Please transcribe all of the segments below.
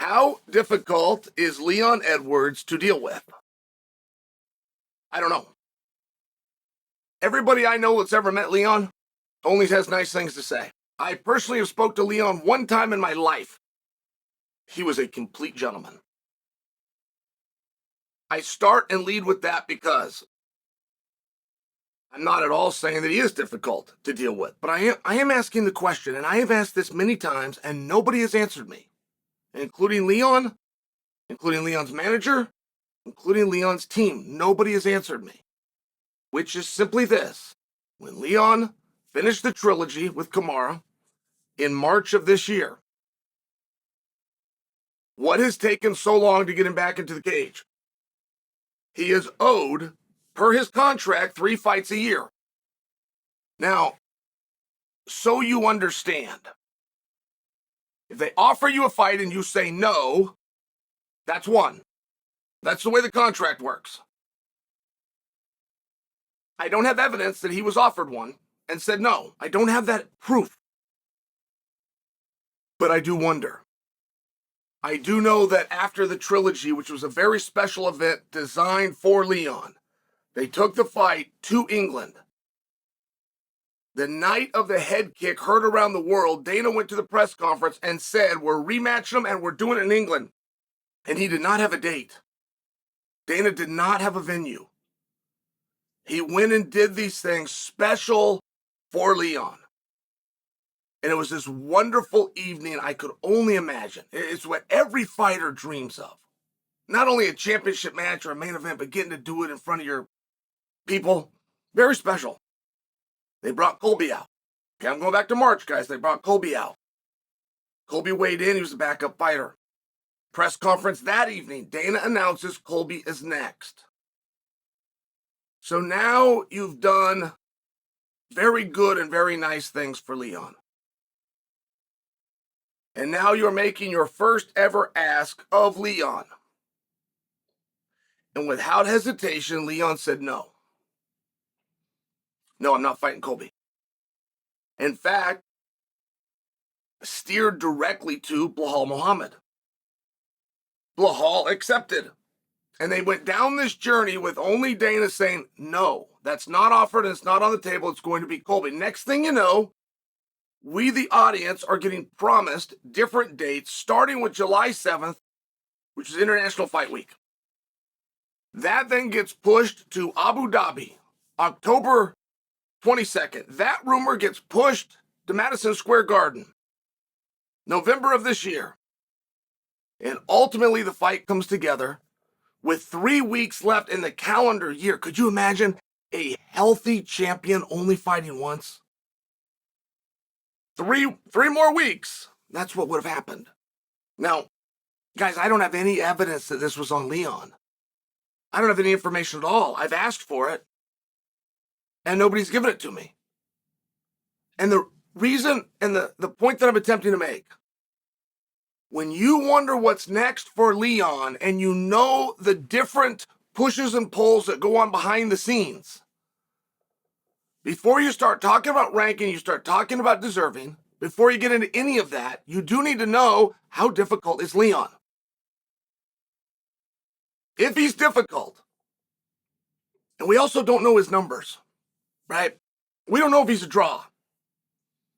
How difficult is Leon Edwards to deal with? I don't know. Everybody I know that's ever met Leon only has nice things to say. I personally have spoke to Leon one time in my life. He was a complete gentleman. I start and lead with that because I'm not at all saying that he is difficult to deal with, but I am asking the question, and I have asked this many times, and nobody has answered me, including Leon, including Leon's manager, including Leon's team. Nobody has answered me, which is simply this. When Leon finished the trilogy with Kamaru in March of this year, what has taken so long to get him back into the cage? He is owed, per his contract, 3 fights a year. Now, so you understand, if they offer you a fight and you say no, that's one. That's the way the contract works. I don't have evidence that he was offered one and said no. I don't have that proof. But I do wonder. I do know that after the trilogy, which was a very special event designed for Leon, they took the fight to England. The night of the head kick heard around the world, Dana went to the press conference and said, we're rematching them and we're doing it in England. And he did not have a date. Dana did not have a venue. He went and did these things special for Leon. And it was this wonderful evening I could only imagine. It's what every fighter dreams of. Not only a championship match or a main event, but getting to do it in front of your people. Very special. They brought Colby out. Okay, I'm going back to March, guys. They brought Colby out. Colby weighed in. He was the backup fighter. Press conference that evening. Dana announces Colby is next. So now you've done very good and very nice things for Leon. And now you're making your first ever ask of Leon. And without hesitation, Leon said no. No, I'm not fighting Colby. In fact, steered directly to Belal Muhammad. Belal accepted. And they went down this journey with only Dana saying, no, that's not offered and it's not on the table. It's going to be Colby. Next thing you know, we, the audience, are getting promised different dates, starting with July 7th, which is International Fight Week. That then gets pushed to Abu Dhabi, October 22nd. That rumor gets pushed to Madison Square Garden, November of this year. And ultimately, the fight comes together with 3 weeks left in the calendar year. Could you imagine a healthy champion only fighting once? Three more weeks. That's what would have happened. Now, guys, I don't have any evidence that this was on Leon. I don't have any information at all. I've asked for it, and nobody's given it to me. And the reason and the point that I'm attempting to make, when you wonder what's next for Leon and you know the different pushes and pulls that go on behind the scenes, before you start talking about ranking, you start talking about deserving, before you get into any of that, you do need to know how difficult is Leon. If he's difficult, and we also don't know his numbers, right? We don't know if he's a draw.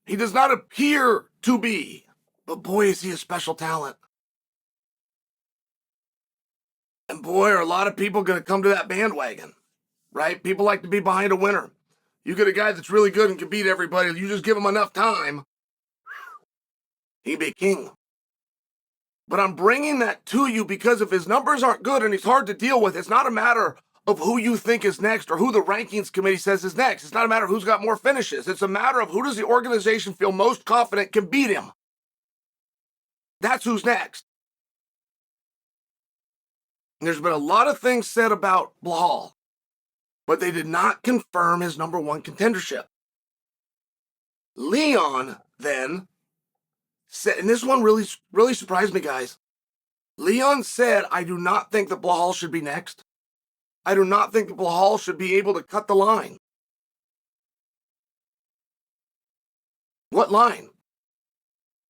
He does not appear to be, but boy, is he a special talent. And boy, are a lot of people going to come to that bandwagon, right? People like to be behind a winner. You get a guy that's really good and can beat everybody. You just give him enough time, he'd be king. But I'm bringing that to you because if his numbers aren't good and he's hard to deal with, it's not a matter of who you think is next or who the rankings committee says is next. It's not a matter of who's got more finishes. It's a matter of who does the organization feel most confident can beat him. That's who's next. And there's been a lot of things said about Belal, but they did not confirm his number one contendership. Leon then said, and this one really surprised me, guys. Leon said, I do not think that Belal should be next. I do not think that Belal should be able to cut the line. What line?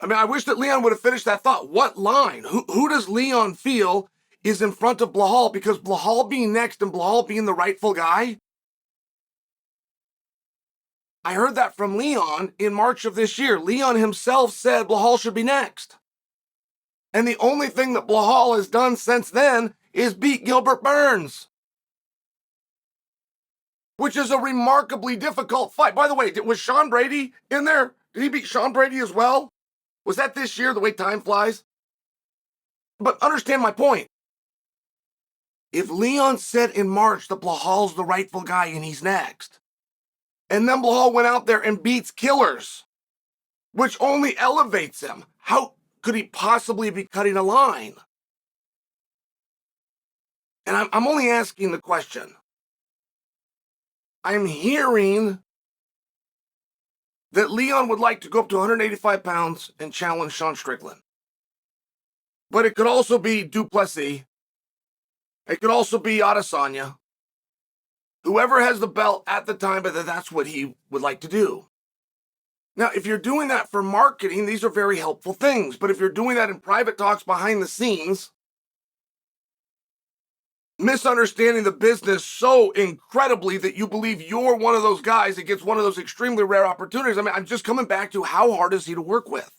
I mean, I wish that Leon would have finished that thought. What line? Who does Leon feel is in front of Belal? Because Belal being next and Belal being the rightful guy? I heard that from Leon in March of this year. Leon himself said Belal should be next. And the only thing that Belal has done since then is beat Gilbert Burns, which is a remarkably difficult fight. By the way, was Sean Brady in there? Did he beat Sean Brady as well? Was that this year, the way time flies? But understand my point. If Leon said in March that Belal's the rightful guy and he's next, and then Belal went out there and beats killers, which only elevates him, how could he possibly be cutting a line? And I'm only asking the question. I'm hearing that Leon would like to go up to 185 pounds and challenge Sean Strickland. But it could also be Duplessis. It could also be Adesanya. Whoever has the belt at the time, but that's what he would like to do. Now, if you're doing that for marketing, these are very helpful things. But if you're doing that in private talks behind the scenes, misunderstanding the business so incredibly that you believe you're one of those guys that gets one of those extremely rare opportunities. I mean, I'm just coming back to how hard is he to work with?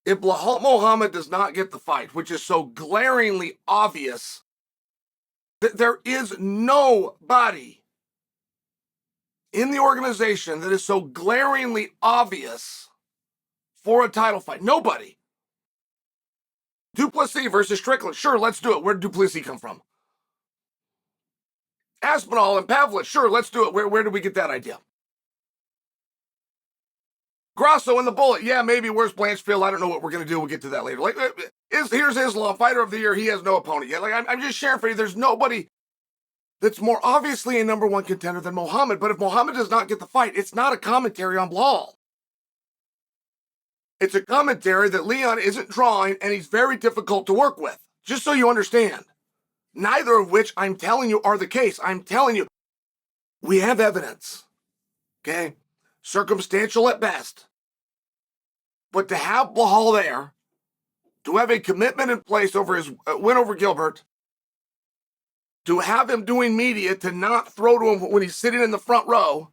If Belal Muhammad does not get the fight, which is so glaringly obvious that there is nobody in the organization that is so glaringly obvious for a title fight. Nobody. Duplessis versus Strickland. Sure, let's do it. Where did Duplessis come from? Aspinall and Pavlich. Sure, let's do it. Where did we get that idea? Grasso and the Bullet. Yeah, maybe. Where's Blanchfield? I don't know what we're going to do. We'll get to that later. Here's Islam, fighter of the year. He has no opponent yet. I'm just sharing for you. There's nobody that's more obviously a number one contender than Muhammad. But if Muhammad does not get the fight, it's not a commentary on Belal. It's a commentary that Leon isn't drawing and he's very difficult to work with. Just so you understand. Neither of which I'm telling you are the case. I'm telling you, we have evidence. Okay? Circumstantial at best. But to have Belal there, to have a commitment in place over his win over Gilbert, to have him doing media, to not throw to him when he's sitting in the front row,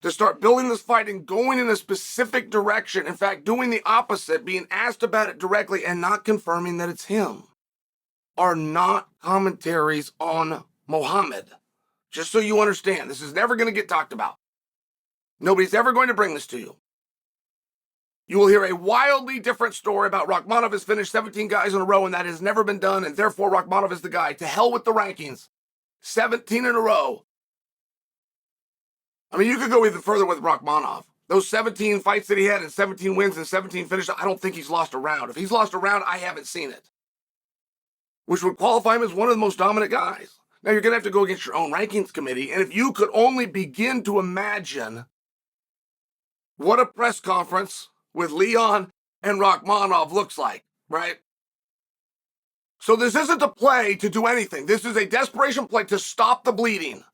to start building this fight and going in a specific direction, in fact, doing the opposite, being asked about it directly and not confirming that it's him, are not commentaries on Muhammad. Just so you understand, this is never going to get talked about. Nobody's ever going to bring this to you. You will hear a wildly different story about Rakhmonov has finished 17 guys in a row and that has never been done, and therefore Rakhmonov is the guy. To hell with the rankings. 17 in a row. I mean, you could go even further with Rakhmonov. Those 17 fights that he had and 17 wins and 17 finishes, I don't think he's lost a round. If he's lost a round, I haven't seen it. Which would qualify him as one of the most dominant guys. Now, you're going to have to go against your own rankings committee, and if you could only begin to imagine what a press conference with Leon and Rakhmonov looks like, right? So this isn't a play to do anything. This is a desperation play to stop the bleeding.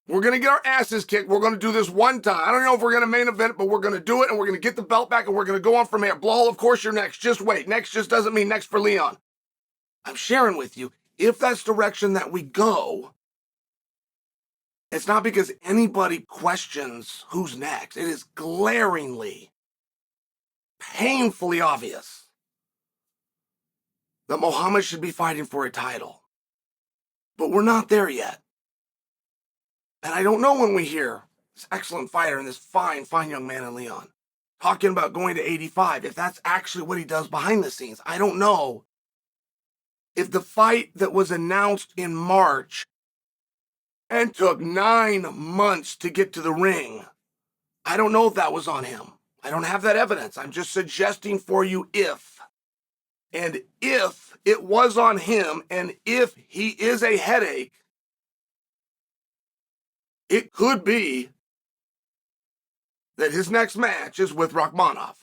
We're going to get our asses kicked. We're going to do this one time. I don't know if we're going to main event, but we're going to do it, and we're going to get the belt back, and we're going to go on from here. Belal, of course, you're next. Just wait. Next just doesn't mean next for Leon. I'm sharing with you, if that's the direction that we go, it's not because anybody questions who's next. It is glaringly, painfully obvious that Muhammad should be fighting for a title. But we're not there yet. And I don't know when we hear this excellent fighter and this fine, fine young man in Leon talking about going to 85, if that's actually what he does behind the scenes. I don't know if the fight that was announced in March and took 9 months to get to the ring, I don't know if that was on him. I don't have that evidence. I'm just suggesting for you if. And if it was on him, and if he is a headache, it could be that his next match is with Rakhmonov.